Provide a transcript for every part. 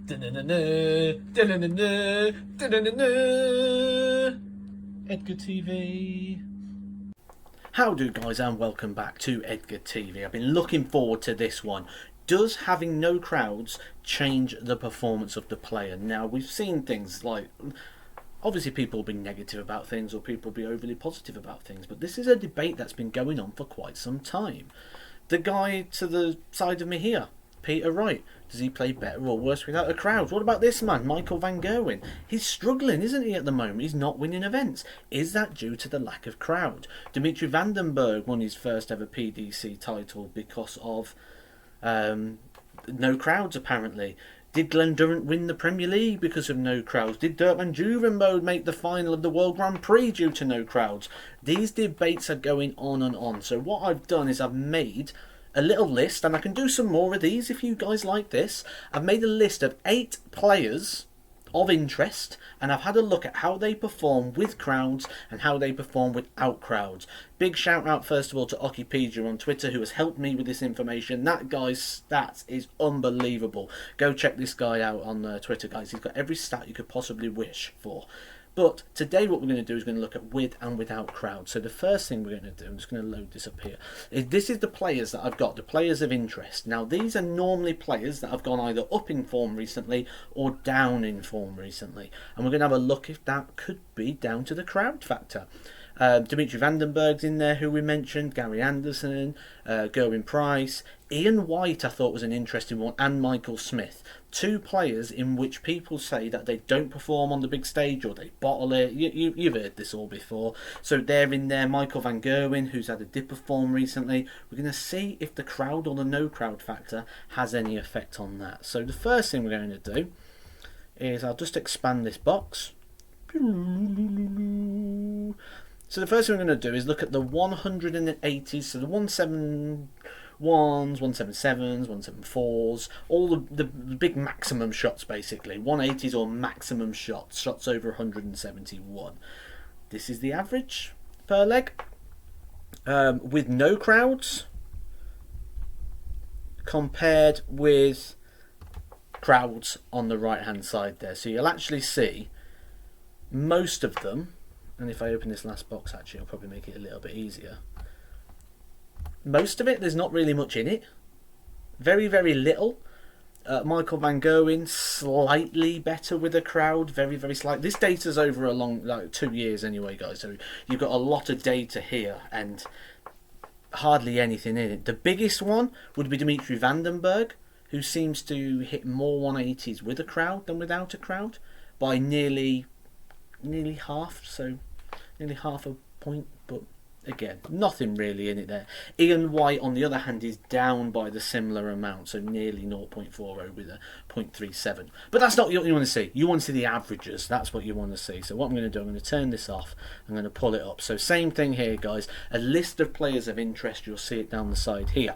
Edgar TV. How do, guys, and welcome back to Edgar TV. I've been looking forward to this one. Does having no crowds change the performance of the player? Now, we've seen things like, obviously people will be negative about things or people will be overly positive about things, but this is a debate that's been going on for quite some time. The guy to the side of me here, Peter Wright, does he play better or worse without a crowd? What about this man, Michael Van Gerwen? He's struggling, isn't he, at the moment? He's not winning events. Is that due to the lack of crowd? Dimitri Vandenberg won his first ever PDC title because of no crowds, apparently. Did Glenn Durrant win the Premier League because of no crowds? Did Dirk van Duvenbode make the final of the World Grand Prix due to no crowds? These debates are going on and on. So what I've done is I've made a little list, and I can do some more of these if you guys like this. I've made a list of 8 players of interest, and I've had a look at how they perform with crowds and how they perform without crowds. Big shout out first of all to Okipedia on Twitter, who has helped me with this information. That guy's stats is unbelievable. Go check this guy out on Twitter, guys. He's got every stat you could possibly wish for. But today what we're going to do is going to look at with and without crowd. So the first thing we're going to do, I'm just going to load this up here, is this is the players that I've got, the players of interest. Now these are normally players that have gone either up in form recently or down in form recently. And we're going to have a look if that could be down to the crowd factor. Dimitri Vandenberg's in there, who we mentioned, Gary Anderson, Gerwin Price, Ian White I thought was an interesting one, and Michael Smith. 2 players in which people say that they don't perform on the big stage or they bottle it. You've heard this all before. So they're in there. Michael Van Gerwen, who's had a dip of form recently. We're going to see if the crowd or the no crowd factor has any effect on that. So the first thing we're going to do is I'll just expand this box. So the first thing we're going to do is look at the 180s, so the 171s, 177s, 174s, all the big maximum shots basically, 180s or maximum shots over 171. This is the average per leg, with no crowds compared with crowds on the right hand side there. So you'll actually see most of them. And if I open this last box, actually, I'll probably make it a little bit easier. Most of it, there's not really much in it. Very, very little. Michael Van Gerwen, slightly better with a crowd. Very, very slight. This data's over a long, like 2 years anyway, guys. So you've got a lot of data here and hardly anything in it. The biggest one would be Dimitri Vandenberg, who seems to hit more 180s with a crowd than without a crowd by nearly half, so nearly half a point, but again, nothing really in it there. Ian White, on the other hand, is down by the similar amount, so nearly 0.40 with a 0.37. But that's not what you want to see. You want to see the averages. That's what you want to see. So what I'm going to do, I'm going to turn this off. I'm going to pull it up. So same thing here, guys. A list of players of interest. You'll see it down the side here.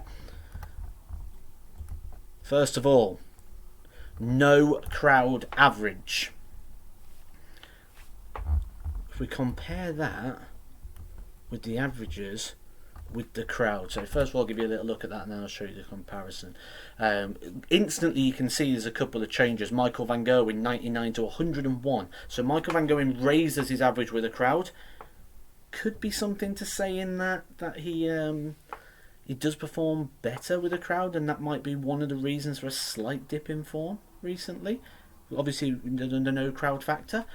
First of all, no crowd average. We compare that with the averages with the crowd. So first of all, I'll give you a little look at that and then I'll show you the comparison. Instantly you can see there's a couple of changes. Michael Van Gerwen 99 to 101. So Michael Van Gerwen raises his average with a crowd. Could be something to say in that he does perform better with a crowd, and that might be one of the reasons for a slight dip in form recently. Obviously the no crowd factor.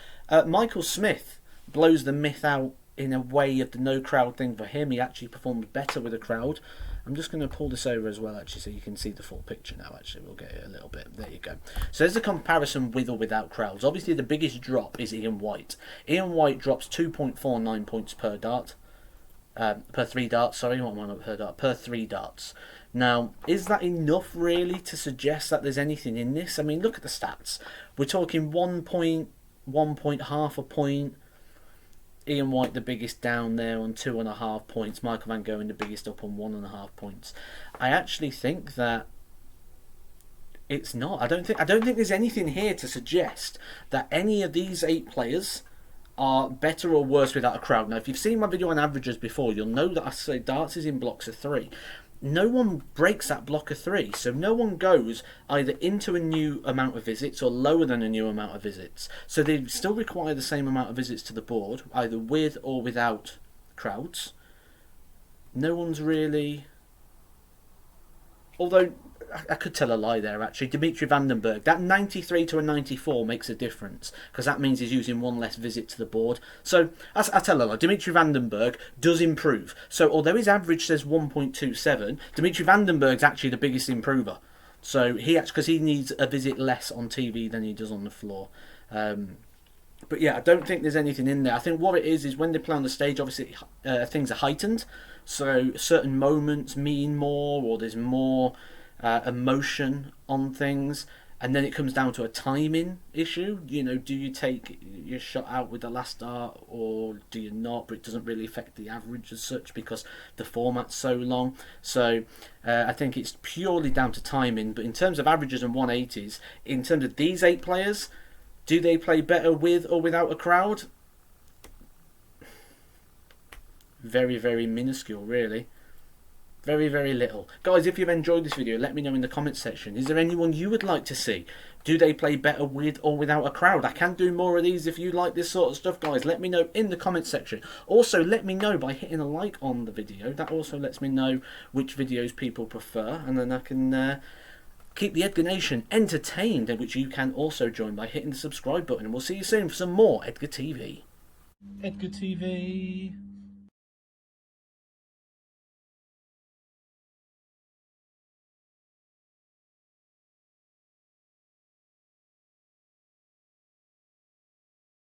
Michael Smith blows the myth out in a way of the no crowd thing for him. He actually performed better with a crowd. I'm just going to pull this over as well, actually, so you can see the full picture now. Actually, we'll get it a little bit. There you go. So there's a comparison with or without crowds. Obviously, the biggest drop is Ian White. Ian White drops 2.49 points per dart. Per 3 darts, sorry, what am I not per dart? Per 3 darts. Now, is that enough really to suggest that there's anything in this? I mean, look at the stats. We're talking 1 point, half a point. Ian White the biggest down there on 2.5 points. Michael Van Gerwen the biggest up on 1.5 points. I actually think that it's not. I don't think there's anything here to suggest that any of these 8 players are better or worse without a crowd. Now, if you've seen my video on averages before, you'll know that I say darts is in blocks of 3. no one breaks that block of 3. So no one goes either into a new amount of visits or lower than a new amount of visits. So they still require the same amount of visits to the board, either with or without crowds. No one's really... Although, I could tell a lie there actually. Dimitri Vandenberg, that 93 to a 94 makes a difference, because that means he's using one less visit to the board. So, I tell a lie. Dimitri Vandenberg does improve. So, although his average says 1.27, Dimitri Vandenberg's actually the biggest improver. So, because he needs a visit less on TV than he does on the floor. But yeah, I don't think there's anything in there. I think what it is when they play on the stage, obviously things are heightened. So certain moments mean more, or there's more emotion on things. And then it comes down to a timing issue. You know, do you take your shot out with the last dart or do you not? But it doesn't really affect the average as such because the format's so long. So I think it's purely down to timing. But in terms of averages and 180s, in terms of these 8 players, do they play better with or without a crowd? Very, very minuscule, really. Very, very little. Guys, if you've enjoyed this video, let me know in the comments section. Is there anyone you would like to see? Do they play better with or without a crowd? I can do more of these if you like this sort of stuff, guys. Let me know in the comments section. Also, let me know by hitting a like on the video. That also lets me know which videos people prefer. And then I can... keep the Edgar Nation entertained, which you can also join by hitting the subscribe button. And we'll see you soon for some more Edgar TV. Edgar TV.